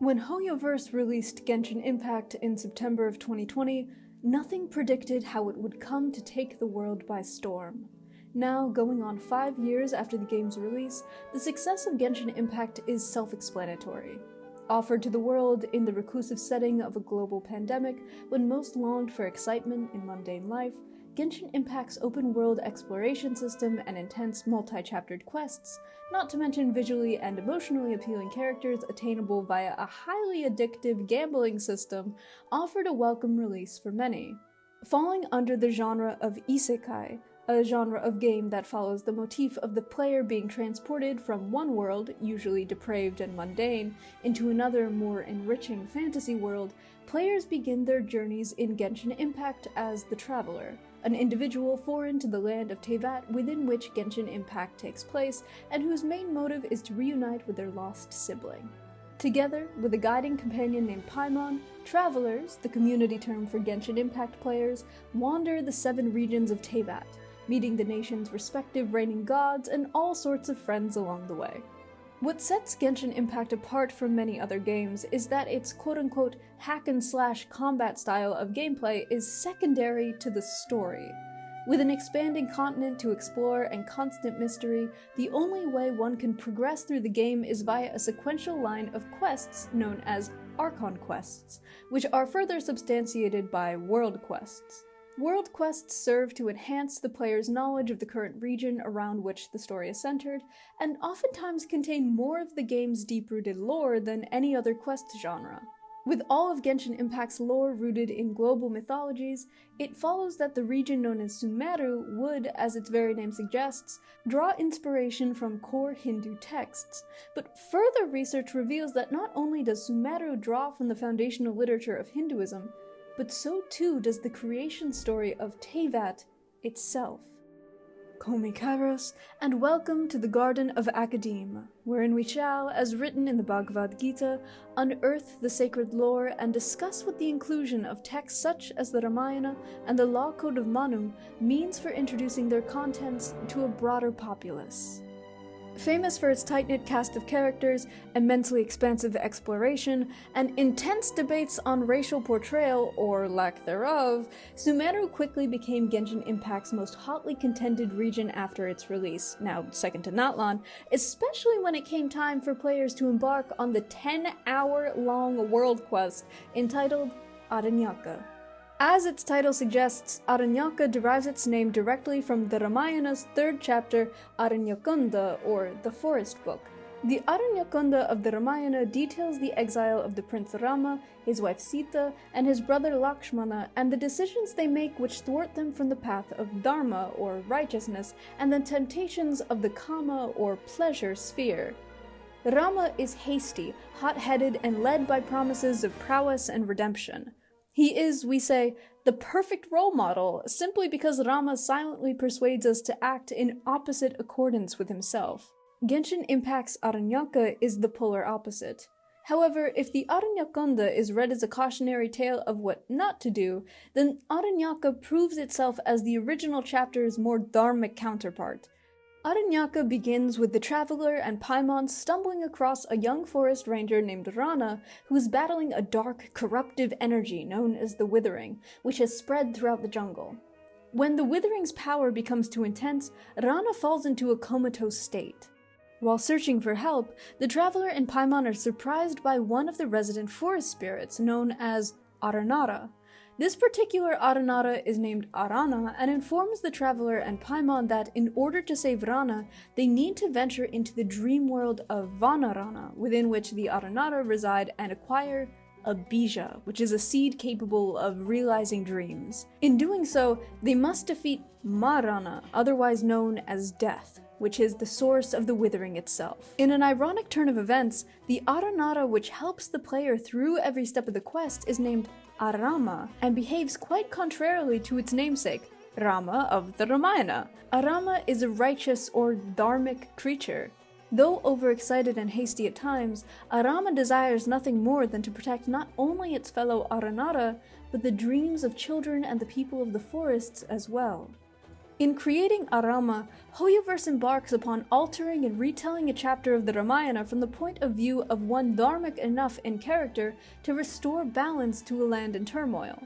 When Hoyoverse released Genshin Impact in September of 2020, nothing predicted how it would come to take the world by storm. Now, going on 5 years after the game's release, the success of Genshin Impact is self-explanatory. Offered to the world in the reclusive setting of a global pandemic, when most longed for excitement in mundane life, Genshin Impact's open-world exploration system and intense multi-chaptered quests, not to mention visually and emotionally appealing characters attainable via a highly addictive gambling system, offered a welcome release for many. Falling under the genre of isekai, a genre of game that follows the motif of the player being transported from one world, usually depraved and mundane, into another more enriching fantasy world, players begin their journeys in Genshin Impact as the Traveler, an individual foreign to the land of Teyvat within which Genshin Impact takes place, and whose main motive is to reunite with their lost sibling. Together with a guiding companion named Paimon, Travelers, the community term for Genshin Impact players, wander the 7 regions of Teyvat, meeting the nation's respective reigning gods and all sorts of friends along the way. What sets Genshin Impact apart from many other games is that its quote-unquote hack-and-slash combat style of gameplay is secondary to the story. With an expanding continent to explore and constant mystery, the only way one can progress through the game is via a sequential line of quests known as Archon quests, which are further substantiated by world quests. World quests serve to enhance the player's knowledge of the current region around which the story is centered, and oftentimes contain more of the game's deep-rooted lore than any other quest genre. With all of Genshin Impact's lore rooted in global mythologies, it follows that the region known as Sumeru would, as its very name suggests, draw inspiration from core Hindu texts. But further research reveals that not only does Sumeru draw from the foundational literature of Hinduism, but so too does the creation story of Teyvat itself. Komi Kaeros, and welcome to the Garden of Akademe, wherein we shall, as written in the Bhagavad Gita, unearth the sacred lore and discuss what the inclusion of texts such as the Ramayana and the Law Code of Manu means for introducing their contents to a broader populace. Famous for its tight-knit cast of characters, immensely expansive exploration, and intense debates on racial portrayal, or lack thereof, Sumeru quickly became Genshin Impact's most hotly contended region after its release, now second to Natlan, especially when it came time for players to embark on the 10-hour-long world quest entitled Aranyakanda. As its title suggests, Aranyakanda derives its name directly from the Ramayana's 3rd chapter, Aranyakanda, or the Forest Book. The Aranyakanda of the Ramayana details the exile of the Prince Rama, his wife Sita, and his brother Lakshmana, and the decisions they make which thwart them from the path of Dharma, or righteousness, and the temptations of the Kama, or pleasure sphere. Rama is hasty, hot-headed, and led by promises of prowess and redemption. He is, we say, the perfect role model, simply because Rama silently persuades us to act in opposite accordance with himself. Genshin Impact's Aranyakanda is the polar opposite. However, if the Aranyakanda is read as a cautionary tale of what not to do, then Aranyakanda proves itself as the original chapter's more dharmic counterpart. Aranyakanda begins with the Traveler and Paimon stumbling across a young forest ranger named Rana, who is battling a dark, corruptive energy known as the Withering, which has spread throughout the jungle. When the Withering's power becomes too intense, Rana falls into a comatose state. While searching for help, the Traveler and Paimon are surprised by one of the resident forest spirits, known as Aranara. This particular Aranara is named Arana and informs the Traveler and Paimon that in order to save Rana, they need to venture into the dream world of Vanarana, within which the Aranara reside, and acquire a bija, which is a seed capable of realizing dreams. In doing so, they must defeat Marana, otherwise known as Death, which is the source of the Withering itself. In an ironic turn of events, the Aranara which helps the player through every step of the quest is named Arama, and behaves quite contrarily to its namesake, Rama of the Ramayana. Arama is a righteous or dharmic creature. Though overexcited and hasty at times, Arama desires nothing more than to protect not only its fellow Aranara, but the dreams of children and the people of the forests as well. In creating Arama, Hoyoverse embarks upon altering and retelling a chapter of the Ramayana from the point of view of one dharmic enough in character to restore balance to a land in turmoil.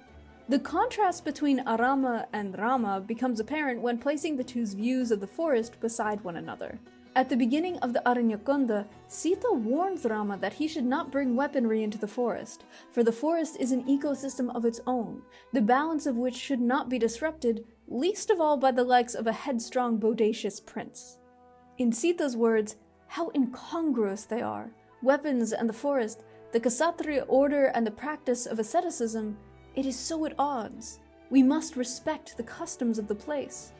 The contrast between Arama and Rama becomes apparent when placing the two's views of the forest beside one another. At the beginning of the Aranyakanda, Sita warns Rama that he should not bring weaponry into the forest, for the forest is an ecosystem of its own, the balance of which should not be disrupted, least of all by the likes of a headstrong, bodacious prince. In Sita's words, how incongruous they are, weapons and the forest, the Kshatriya order and the practice of asceticism, it is so at odds. We must respect the customs of the place.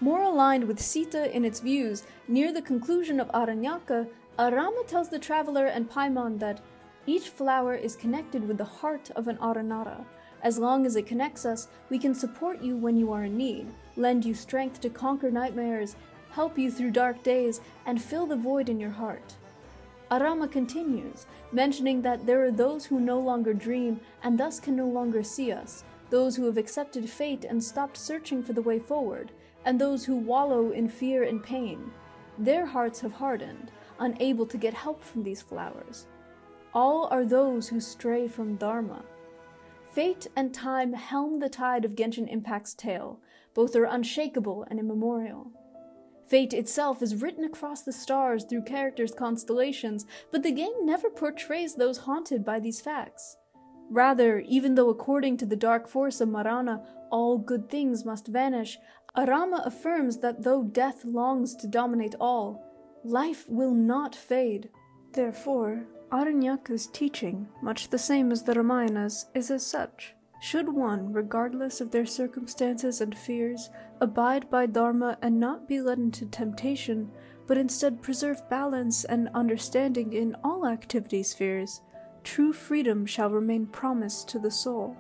More aligned with Sita in its views, near the conclusion of Aranyaka, Arama tells the traveler and Paimon that each flower is connected with the heart of an Aranara. As long as it connects us, we can support you when you are in need, lend you strength to conquer nightmares, help you through dark days, and fill the void in your heart. Arama continues, mentioning that there are those who no longer dream and thus can no longer see us, those who have accepted fate and stopped searching for the way forward, and those who wallow in fear and pain. Their hearts have hardened, unable to get help from these flowers. All are those who stray from Dharma. Fate and time helm the tide of Genshin Impact's tale. Both are unshakable and immemorial. Fate itself is written across the stars through characters' constellations, but the game never portrays those haunted by these facts. Rather, even though according to the dark force of Marana, all good things must vanish, Arama affirms that though death longs to dominate all, life will not fade. Therefore, Aranyaka's teaching, much the same as the Ramayana's, is as such. Should one, regardless of their circumstances and fears, abide by Dharma and not be led into temptation, but instead preserve balance and understanding in all activity spheres, true freedom shall remain promised to the soul.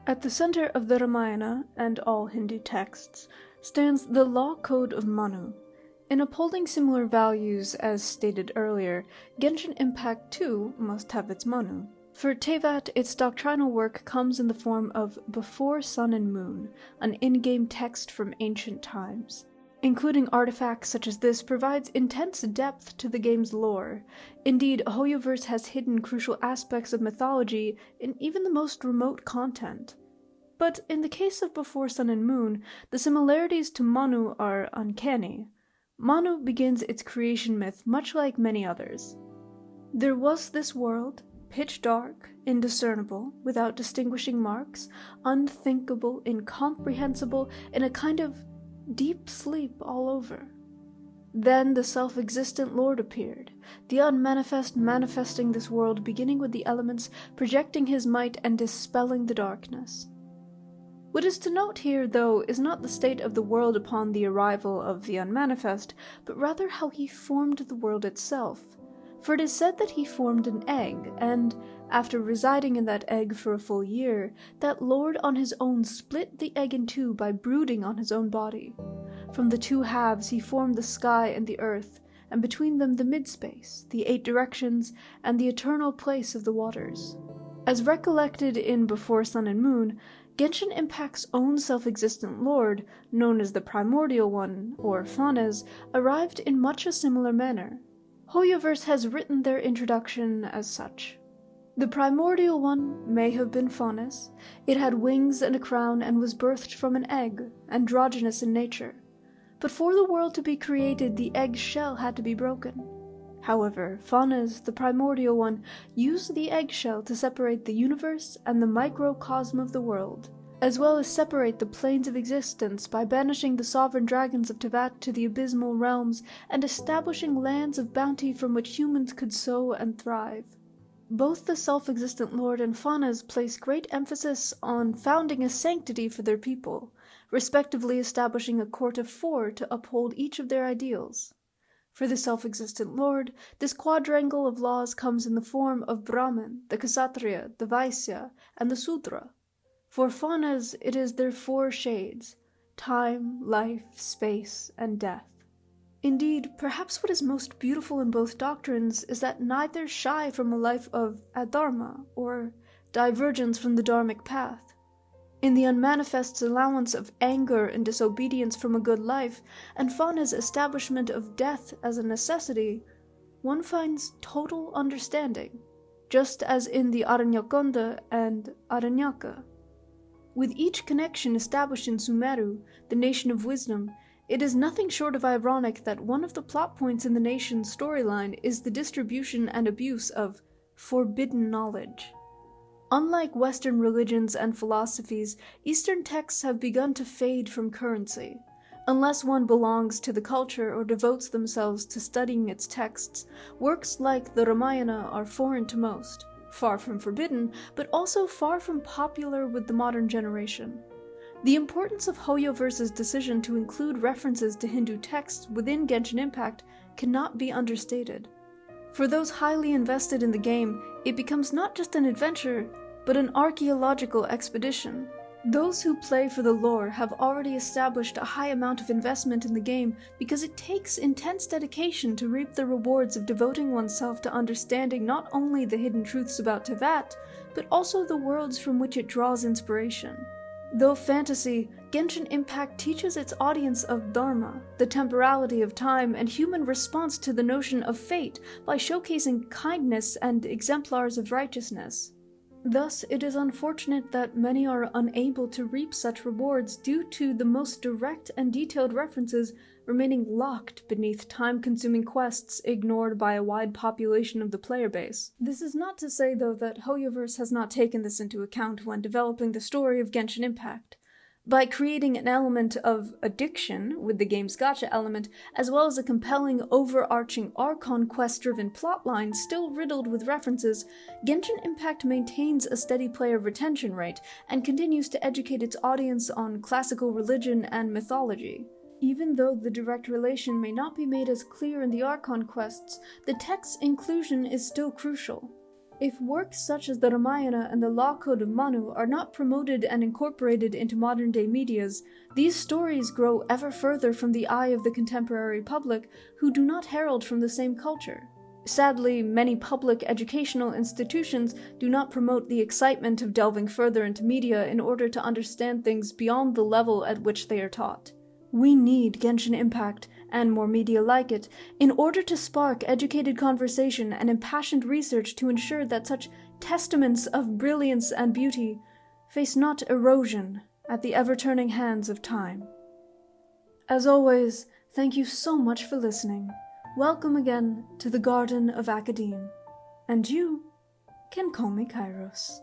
At the center of the Ramayana, and all Hindu texts, stands the law code of Manu. In upholding similar values as stated earlier, Genshin Impact too must have its Manu. For Tevat, its doctrinal work comes in the form of Before Sun and Moon, an in-game text from ancient times. Including artifacts such as this provides intense depth to the game's lore. Indeed, Hoyoverse has hidden crucial aspects of mythology in even the most remote content. But in the case of Before Sun and Moon, the similarities to Manu are uncanny. Manu begins its creation myth much like many others. There was this world, pitch dark, indiscernible, without distinguishing marks, unthinkable, incomprehensible, in a kind of deep sleep all over. Then the self-existent Lord appeared, the unmanifest manifesting this world, beginning with the elements, projecting his might and dispelling the darkness. What is to note here, though, is not the state of the world upon the arrival of the unmanifest, but rather how he formed the world itself. For it is said that he formed an egg, and, after residing in that egg for a full year, that Lord on his own split the egg in two by brooding on his own body. From the two halves he formed the sky and the earth, and between them the mid-space, the 8 directions, and the eternal place of the waters. As recollected in Before Sun and Moon, Genshin Impact's own self-existent lord, known as the Primordial One, or Fanes, arrived in much a similar manner. Hoyoverse has written their introduction as such. The Primordial One may have been Fanes. It had wings and a crown and was birthed from an egg, androgynous in nature. But for the world to be created, the egg shell had to be broken. However, Fanes, the Primordial One, used the eggshell to separate the universe and the microcosm of the world, as well as separate the planes of existence by banishing the sovereign dragons of Tevat to the abysmal realms and establishing lands of bounty from which humans could sow and thrive. Both the self-existent Lord and Fanes place great emphasis on founding a sanctity for their people, respectively establishing a court of 4 to uphold each of their ideals. For the self-existent Lord, this quadrangle of laws comes in the form of Brahman, the Kshatriya, the Vaisya, and the Sudra. For Fanes, it is their 4 shades: time, life, space, and death. Indeed, perhaps what is most beautiful in both doctrines is that neither shy from a life of adharma, or divergence from the dharmic path. In the unmanifest's allowance of anger and disobedience from a good life, and Fauna's establishment of death as a necessity, one finds total understanding, just as in the Aranyakanda and Aranyaka. With each connection established in Sumeru, the nation of wisdom, it is nothing short of ironic that one of the plot points in the nation's storyline is the distribution and abuse of forbidden knowledge. Unlike Western religions and philosophies, Eastern texts have begun to fade from currency. Unless one belongs to the culture or devotes themselves to studying its texts, works like the Ramayana are foreign to most, far from forbidden, but also far from popular with the modern generation. The importance of Hoyoverse's decision to include references to Hindu texts within Genshin Impact cannot be understated. For those highly invested in the game, it becomes not just an adventure, but an archaeological expedition. Those who play for the lore have already established a high amount of investment in the game because it takes intense dedication to reap the rewards of devoting oneself to understanding not only the hidden truths about Teyvat, but also the worlds from which it draws inspiration. Though fantasy, Genshin Impact teaches its audience of dharma, the temporality of time, and human response to the notion of fate by showcasing kindness and exemplars of righteousness. Thus, it is unfortunate that many are unable to reap such rewards due to the most direct and detailed references remaining locked beneath time-consuming quests ignored by a wide population of the player base. This is not to say, though, that Hoyoverse has not taken this into account when developing the story of Genshin Impact. By creating an element of addiction with the game's gacha element, as well as a compelling, overarching Archon quest-driven plotline still riddled with references, Genshin Impact maintains a steady player retention rate and continues to educate its audience on classical religion and mythology. Even though the direct relation may not be made as clear in the Archon quests, the text's inclusion is still crucial. If works such as the Ramayana and the Law Code of Manu are not promoted and incorporated into modern-day medias, these stories grow ever further from the eye of the contemporary public who do not herald from the same culture. Sadly, many public educational institutions do not promote the excitement of delving further into media in order to understand things beyond the level at which they are taught. We need Genshin Impact, and more media like it, in order to spark educated conversation and impassioned research to ensure that such testaments of brilliance and beauty face not erosion at the ever-turning hands of time. As always, thank you so much for listening. Welcome again to the Garden of Academe. And you can call me Kaeros.